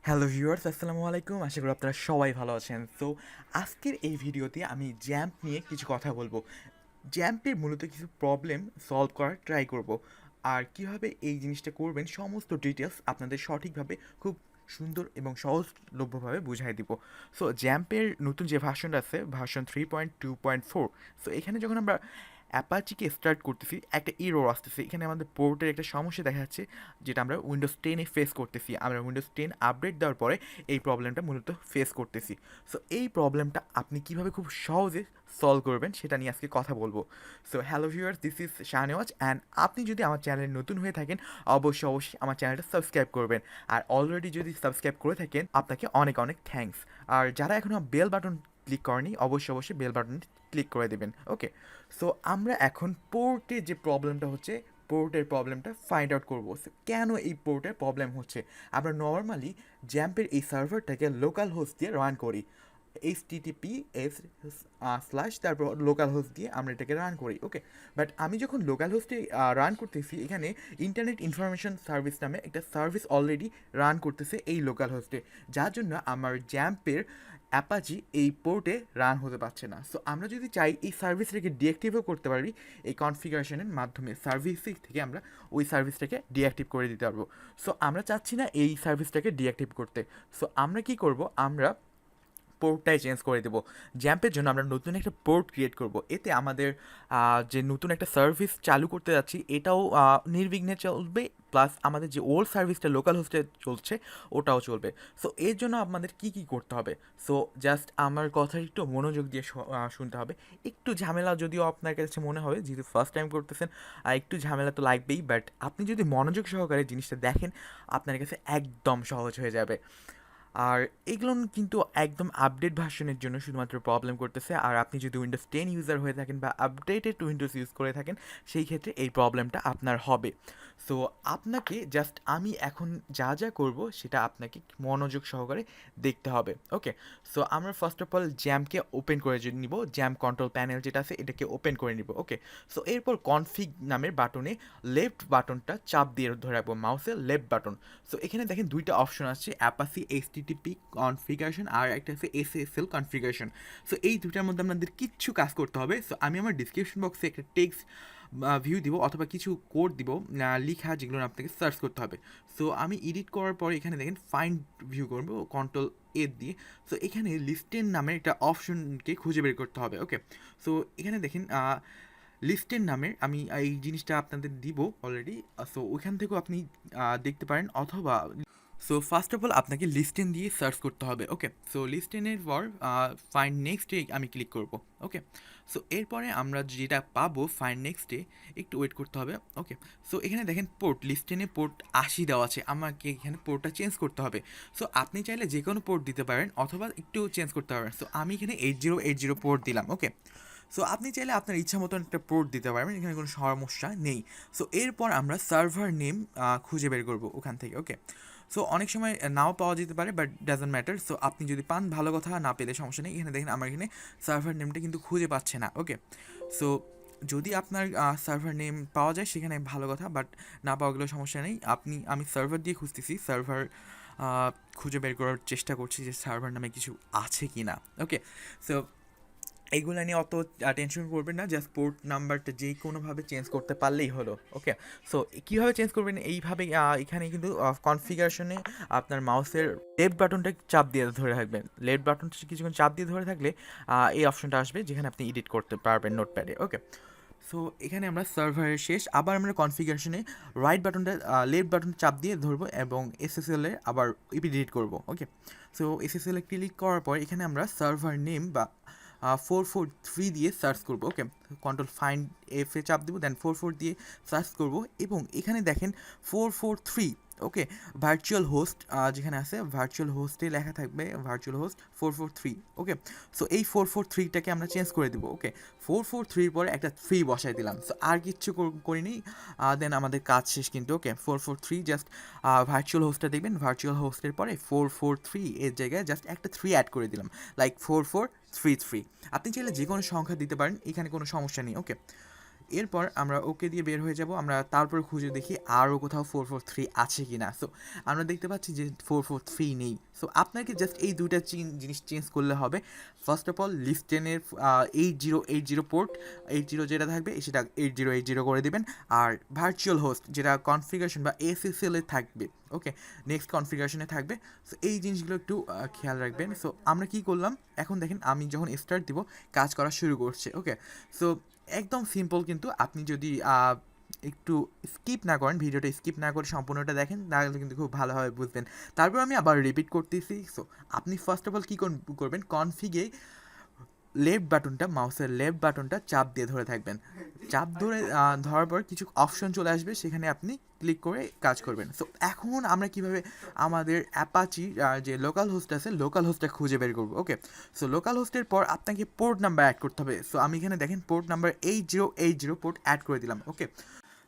Hello viewers, আসসালামু আলাইকুম। আশা করি আপনারা সবাই ভালো আছেন। সো আজকের এই ভিডিওতে আমি জ্যাম্প নিয়ে কিছু কথা বলবো। জ্যাম্পের মূলত কিছু প্রবলেম সলভ করার ট্রাই করব। আর কিভাবে এই জিনিসটা করবেন সমস্ত ডিটেলস আপনাদের সঠিকভাবে খুব সুন্দর এবং সহজলভ্যভাবে বুঝাই দিব। সো জ্যাম্পের নতুন যে ভার্সনটা আছে, ভার্সন 3.2.4। সো এখানে যখন আমরা অ্যাপাচিকে স্টার্ট করতেছি, একটা এরর আসতেছে। এখানে আমাদের পোর্টের একটা সমস্যা দেখা যাচ্ছে, যেটা আমরা উইন্ডোজ 10-এ ফেস করতেছি। আমরা উইন্ডোজ 10 আপডেট দেওয়ার পরে এই প্রবলেমটা মূলত ফেস করতেছি। সো এই প্রবলেমটা আপনি কিভাবে খুব সহজে সলভ করবেন সেটা নিয়ে আজকে কথা বলবো। So hello viewers, this is Shahnawaz and আপনি যদি আমার চ্যানেলে নতুন হয়ে থাকেন অবশ্যই আমার চ্যানেলটা সাবস্ক্রাইব করবেন। আর অলরেডি যদি সাবস্ক্রাইব করে থাকেন আপনাকে অনেক অনেক থ্যাঙ্কস। আর যারা এখনও বেল বাটন ক্লিক করেনি অবশ্যই বেল বাটন ক্লিক করে দেবেন। ওকে, সো আমরা এখন পোর্টে যে প্রবলেমটা হচ্ছে, পোর্টের প্রবলেমটা ফাইন্ড আউট করবো। কেন এই পোর্টের প্রবলেম হচ্ছে? আমরা নর্মালি জ্যাম্পের এই সার্ভারটাকে লোকাল হোস্ট দিয়ে রান করি। HTTPS স্ল্যাশ তারপর লোকাল হোস্ট দিয়ে আমরা এটাকে রান করি। ওকে, বাট আমি যখন লোকাল হোস্টে রান করতেছি, এখানে ইন্টারনেট ইনফরমেশন সার্ভিস নামে একটা সার্ভিস অলরেডি রান করতেছে এই লোকাল হোস্টে, যার জন্য আমার জ্যাম্পের অ্যাপাচি এই পোর্টে রান হতে পারছে না। সো আমরা যদি চাই এই সার্ভিসটাকে ডিঅ্যাক্টিভও করতে পারি, এই কনফিগারেশনের মাধ্যমে সার্ভিস থেকে আমরা ওই সার্ভিসটাকে ডিঅ্যাক্টিভ করে দিতে পারবো। সো আমরা চাচ্ছি না এই সার্ভিসটাকে ডিঅ্যাক্টিভ করতে। সো আমরা কি করব, আমরা পোর্টটাই চেঞ্জ করে দেবো। জ্যাম্পের জন্য আমরা নতুন একটা পোর্ট ক্রিয়েট করব। এতে আমাদের যে নতুন একটা সার্ভিস চালু করতে যাচ্ছি এটাও নির্বিঘ্নে চলবে, প্লাস আমাদের যে ওল্ড সার্ভিসটা লোকাল হোস্টে চলছে ওটাও চলবে। সো এর জন্য আমাদের কি কি করতে হবে? সো জাস্ট আমার কথা একটু মনোযোগ দিয়ে শুনতে হবে। একটু ঝামেলা যদিও আপনার কাছে মনে হবে, যেহেতু ফার্স্ট টাইম করতেছেন, একটু ঝামেলা তো লাগবেই, বাট আপনি যদি মনোযোগ সহকারে জিনিসটা দেখেন আপনার কাছে একদম সহজ হয়ে যাবে। আর এগুলো কিন্তু একদম আপডেট ভার্সনের জন্য শুধুমাত্র প্রবলেম করতেছে। আর আপনি যদি উইন্ডোজ 10 ইউজার হয়ে থাকেন বা আপডেটেড উইন্ডোজ ইউজ করে থাকেন, সেই ক্ষেত্রে এই প্রবলেমটা আপনার হবে। সো আপনাকে জাস্ট আমি এখন যা যা করব সেটা আপনাকে মনোযোগ সহকারে দেখতে হবে। ওকে, সো আমরা ফার্স্ট অফ অল জ্যামকে ওপেন করে নিব। জ্যাম কন্ট্রোল প্যানেল যেটা আছে এটাকে ওপেন করে নিব। ওকে, সো এরপর কনফিগ নামের বাটনে লেফট বাটনটা চাপ দিয়ে ধরে রাখবো, মাউসের লেফট বাটন। সো এখানে দেখেন দুইটা অপশন আছে, অ্যাপাচি HTTP কনফিগারেশন আর একটা আছে SSL কনফিগারেশন। সো এই দুটার মধ্যে আপনাদের কিচ্ছু কাজ করতে হবে। সো আমি আমার ডিসক্রিপশন বক্সে একটা টেক্সট ভিউ দিব অথবা কিছু কোড দিব লিখা, যেগুলো আপনাকে সার্চ করতে হবে। সো আমি এডিট করার পরে এখানে দেখেন ফাইন্ড ভিউ করবো কন্ট্রোল A দিয়ে। সো এখানে লিস্টেন নামের একটা অপশনকে খুঁজে বের করতে হবে। ওকে, সো এখানে দেখেন লিস্টের নামের আমি এই জিনিসটা আপনাদের দিব অলরেডি। সো ওইখান থেকেও আপনি দেখতে পারেন, অথবা সো ফার্স্ট অফ অল আপনাকে লিস্টেন দিয়ে সার্চ করতে হবে। ওকে, সো লিস্টেনের পর ফাইন্ড নেক্সটে আমি ক্লিক করব। ওকে, সো এরপরে আমরা যেটা পাবো ফাইন্ড নেক্সটে, একটু ওয়েট করতে হবে। ওকে, সো এখানে দেখেন পোর্ট লিস্টেনে পোর্ট 80 দেওয়া আছে, আমাকে এখানে পোর্টটা চেঞ্জ করতে হবে। সো আপনি চাইলে যে কোনো পোর্ট দিতে পারেন অথবা একটু চেঞ্জ করতে পারবেন। সো আমি এখানে 8080 পোর্ট দিলাম। ওকে, সো আপনি চাইলে আপনার ইচ্ছা মতন একটা পোর্ট দিতে পারবেন, এখানে কোনো সমস্যা নেই। সো এরপর আমরা সার্ভার নেম খুঁজে বের করবো ওখান থেকে। ওকে, সো অনেক সময় নাও পাওয়া যেতে পারে, বাট ডাজন্ট ম্যাটার। সো আপনি যদি পান ভালো কথা, না পেলে সমস্যা নেই। এখানে দেখেন আমার এখানে সার্ভার নেমটা কিন্তু খুঁজে পাচ্ছে না। ওকে, সো যদি আপনার সার্ভার নেম পাওয়া যায় সেখানে ভালো কথা, বাট না পাওয়া গেলেও সমস্যা নেই। আমি সার্ভার দিয়ে খুঁজতেছি, সার্ভার খুঁজে বের করার চেষ্টা করছি যে সার্ভার নামে কিছু আছে কি না। ওকে, সো এইগুলো নিয়ে অত টেনশন করবেন না, জাস্ট পোর্ট নাম্বারটা যে কোনোভাবে চেঞ্জ করতে পারলেই হলো। ওকে, সো কীভাবে চেঞ্জ করবেন? এইভাবে এখানে কিন্তু কনফিগারেশনে আপনার মাউসের লেফট বাটনটা চাপ দিয়ে ধরে থাকবেন। লেফট বাটনটা কিছুক্ষণ চাপ দিয়ে ধরে থাকলে এই অপশনটা আসবে যেখানে আপনি এডিট করতে পারবেন নোটপ্যাডে। ওকে, সো এখানে আমরা সার্ভারের শেষ, আবার আমরা কনফিগারেশনে রাইট বাটনটা লেফট বাটনটা চাপ দিয়ে ধরবো এবং SSL এ আবার এডিট করবো। ওকে, সো SSL এ ক্লিক করার পর এখানে আমরা সার্ভার নেম বা 443 দিয়ে সার্চ করবো। ওকে, কন্ট্রোল ফাইন্ড F এ চাপ দেবো, দেন 44 দিয়ে সার্চ করবো এবং এখানে দেখেন 443। ওকে, ভার্চুয়াল হোস্ট যেখানে আছে ভার্চুয়াল হোস্টে লেখা থাকবে ভার্চুয়াল হোস্ট 443। ওকে, সো এই 443টাকে আমরা চেঞ্জ করে দেবো। ওকে, 443 পরে একটা 3 বসাই দিলাম। সো আর কিচ্ছু করিনি, দেন আমাদের কাজ শেষ কিন্তু। ওকে, 443 জাস্ট ভার্চুয়াল হোস্টটা দেখবেন, ভার্চুয়াল হোস্টের পরে 443 এর জায়গায় জাস্ট একটা 3 অ্যাড করে দিলাম, লাইক 4433। আপনি চাইলে যে কোনো সংখ্যা দিতে পারেন, এখানে কোনো সমস্যা নেই। ওকে, এরপর আমরা ওকে দিয়ে বের হয়ে যাব, আমরা তারপর খুঁজে দেখি আরও কোথাও 443 আছে কি না। সো আমরা দেখতে পাচ্ছি যে 443 নেই। সো আপনাকে জাস্ট এই দুইটা জিনিস চেঞ্জ করলে হবে। ফার্স্ট অফ অল লিস্ট 10-এর 8080 পোর্ট 80 যেটা থাকবে সেটা 8080 করে দেবেন, আর ভার্চুয়াল হোস্ট যেটা কনফিগারেশন বা এসএসএল এ থাকবে, ওকে, নেক্সট কনফিগারেশনে থাকবে। সো এই জিনিসগুলো একটু খেয়াল রাখবেন। সো আমরা কি করলাম, এখন দেখেন আমি যখন স্টার্ট দিব কাজ করা শুরু করছে, ওকে। সো একদম সিম্পল, কিন্তু আপনি যদি একটু স্কিপ না করেন, ভিডিওটা স্কিপ না করে সম্পূর্ণটা দেখেন, তাহলে কিন্তু খুব ভালোভাবে বুঝবেন। তারপর আমি আবার রিপিট করতেছি। সো আপনি ফার্স্ট অফ অল কী করবেন, কনফিগে লেফট বাটনটা, মাউসের লেফট বাটনটা চাপ দিয়ে ধরে থাকবেন। চাপ ধরার পর কিছু অপশন চলে আসবে, সেখানে আপনি ক্লিক করে কাজ করবেন। সো এখন আমরা কিভাবে আমাদের অ্যাপাচি যে লোকাল হোস্ট আছে, লোকাল হোস্টটা খুঁজে বের করবো, ওকে। সো লোকাল হোস্টের পর আপনাকে পোর্ট নাম্বার অ্যাড করতে হবে। সো আমি এখানে দেখেন পোর্ট নাম্বার 8080 পোর্ট অ্যাড করে দিলাম, ওকে।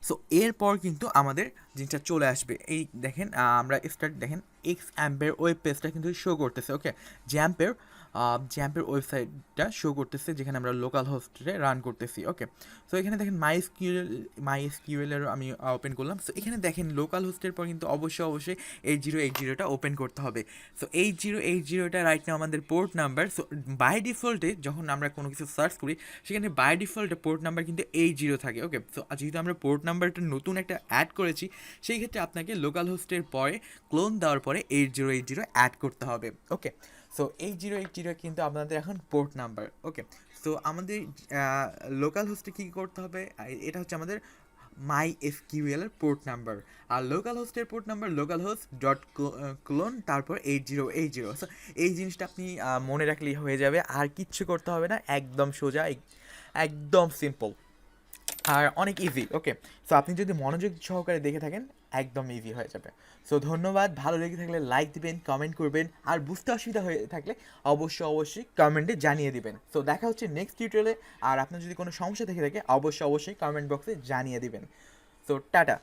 সো এরপর কিন্তু আমাদের জিনিসটা চলে আসবে, এই দেখেন আমরা স্টার্ট দেখেন XAMPP ওয়েব পেজটা কিন্তু শো করতেছে, ওকে। জ্যাম্পের ওয়েবসাইটটা শো করতেছে, যেখানে আমরা লোকাল হোস্টে রান করতেছি, ওকে। সো এখানে দেখেন MySQL-এরও আমি ওপেন করলাম। সো এখানে দেখেন লোকাল হোস্টের পর কিন্তু অবশ্যই 8080টা ওপেন করতে হবে। সো 8080টা রাইট নাও আমাদের পোর্ট নাম্বার। সো বাই ডিফল্টে যখন আমরা কোনো কিছু সার্চ করি, সেখানে বাই ডিফল্টে পোর্ট নাম্বার কিন্তু 80 থাকে, ওকে। সো যেহেতু আমরা পোর্ট নাম্বারটা নতুন একটা অ্যাড করেছি, সেই ক্ষেত্রে আপনাকে লোকাল হোস্টের পরে ক্লোন দেওয়ার পরে 8080 অ্যাড করতে হবে, ওকে। সো 8080 কিন্তু আপনাদের এখন পোর্ট নাম্বার, ওকে। সো আমাদের লোকাল হোস্টে কী করতে হবে, এটা হচ্ছে আমাদের MySQL এর পোর্ট নাম্বার, আর লোকাল হোস্টের পোর্ট নাম্বার localhost.clone তারপর 8080। সো এই জিনিসটা আপনি মনে রাখলেই হয়ে যাবে, আর কিচ্ছু করতে হবে না, একদম সোজা, একদম সিম্পল আর অনেক ইজি, ওকে। সো আপনি যদি মনোযোগ সহকারে দেখে থাকেন, একদম ইজি হয়ে যাবে। সো ধন্যবাদ, ভালো লেগে থাকলে লাইক দিবেন, কমেন্ট করবেন, আর বুঝতে অসুবিধা হয়ে থাকলে অবশ্যই কমেন্টে জানিয়ে দিবেন। সো দেখা হচ্ছে নেক্সট টিউটোরিয়ালে, আর আপনার যদি কোনো সমস্যা থেকে থাকে অবশ্যই কমেন্ট বক্সে জানিয়ে দিবেন। So tata.